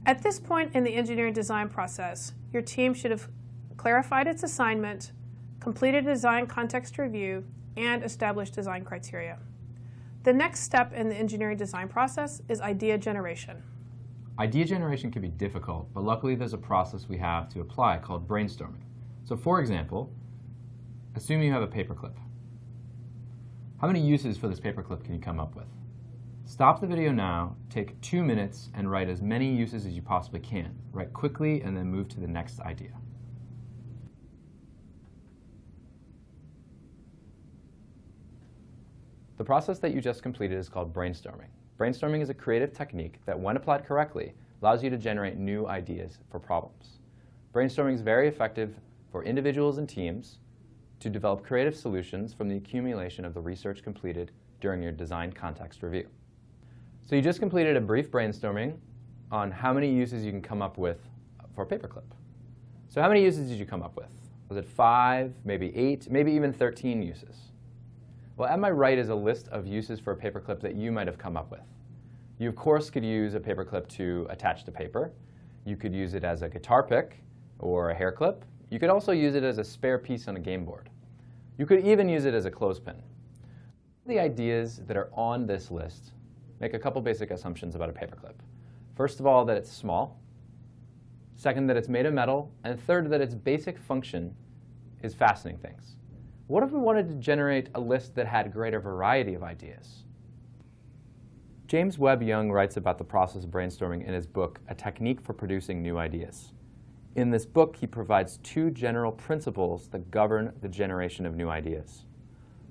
At this point in the engineering design process, your team should have clarified its assignment, completed a design context review, and established design criteria. The next step in the engineering design process is idea generation. Idea generation can be difficult, but luckily there's a process we have to apply called brainstorming. So for example, assume you have a paperclip. How many uses for this paperclip can you come up with? Stop the video now, take 2 minutes, and write as many uses as you possibly can. Write quickly and then move to the next idea. The process that you just completed is called brainstorming. Brainstorming is a creative technique that, when applied correctly, allows you to generate new ideas for problems. Brainstorming is very effective for individuals and teams to develop creative solutions from the accumulation of the research completed during your design context review. So you just completed a brief brainstorming on how many uses you can come up with for a paperclip. So how many uses did you come up with? Was it 5, maybe 8, maybe even 13 uses? Well, at my right is a list of uses for a paperclip that you might have come up with. You, of course, could use a paperclip to attach to paper. You could use it as a guitar pick or a hair clip. You could also use it as a spare piece on a game board. You could even use it as a clothespin. The ideas that are on this list make a couple basic assumptions about a paperclip. First of all, that it's small. Second, that it's made of metal. And third, that its basic function is fastening things. What if we wanted to generate a list that had greater variety of ideas? James Webb Young writes about the process of brainstorming in his book, A Technique for Producing New Ideas. In this book, he provides 2 general principles that govern the generation of new ideas.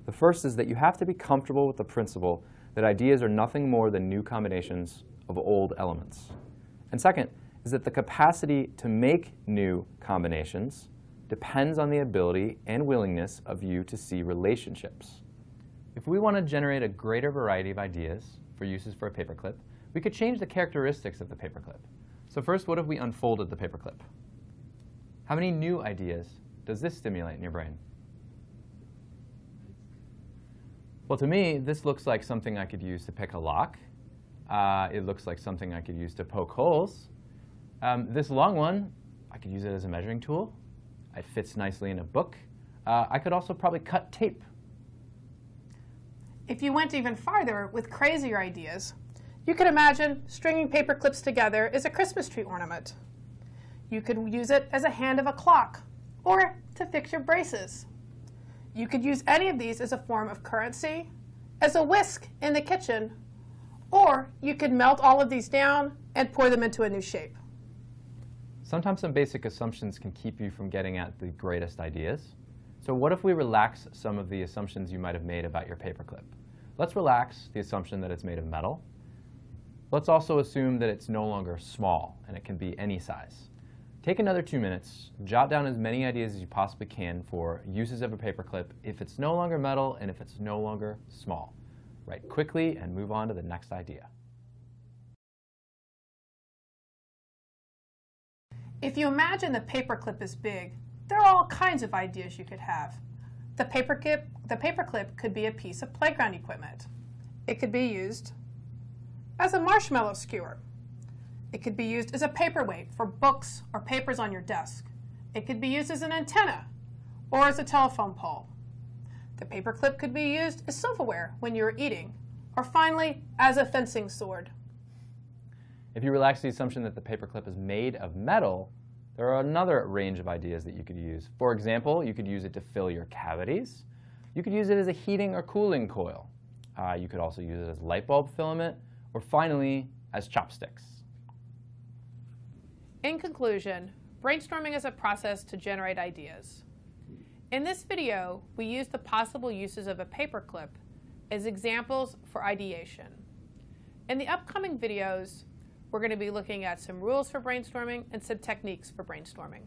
The first is that you have to be comfortable with the principle that ideas are nothing more than new combinations of old elements. And second is that the capacity to make new combinations depends on the ability and willingness of you to see relationships. If we want to generate a greater variety of ideas for uses for a paperclip, we could change the characteristics of the paperclip. So first, what if we unfolded the paperclip? How many new ideas does this stimulate in your brain? Well, to me, this looks like something I could use to pick a lock. It looks like something I could use to poke holes. This long one, I could use it as a measuring tool. It fits nicely in a book. I could also probably cut tape. If you went even farther with crazier ideas, you could imagine stringing paper clips together as a Christmas tree ornament. You could use it as a hand of a clock or to fix your braces. You could use any of these as a form of currency, as a whisk in the kitchen, or you could melt all of these down and pour them into a new shape. Sometimes some basic assumptions can keep you from getting at the greatest ideas. So what if we relax some of the assumptions you might have made about your paperclip? Let's relax the assumption that it's made of metal. Let's also assume that it's no longer small and it can be any size. Take another 2 minutes, jot down as many ideas as you possibly can for uses of a paperclip if it's no longer metal and if it's no longer small. Write quickly and move on to the next idea. If you imagine the paperclip is big, there are all kinds of ideas you could have. The paperclip could be a piece of playground equipment. It could be used as a marshmallow skewer. It could be used as a paperweight for books or papers on your desk. It could be used as an antenna or as a telephone pole. The paperclip could be used as silverware when you were eating, or finally, as a fencing sword. If you relax the assumption that the paperclip is made of metal, there are another range of ideas that you could use. For example, you could use it to fill your cavities. You could use it as a heating or cooling coil. You could also use it as light bulb filament, or finally, as chopsticks. In conclusion, brainstorming is a process to generate ideas. In this video, we used the possible uses of a paperclip as examples for ideation. In the upcoming videos, we're going to be looking at some rules for brainstorming and some techniques for brainstorming.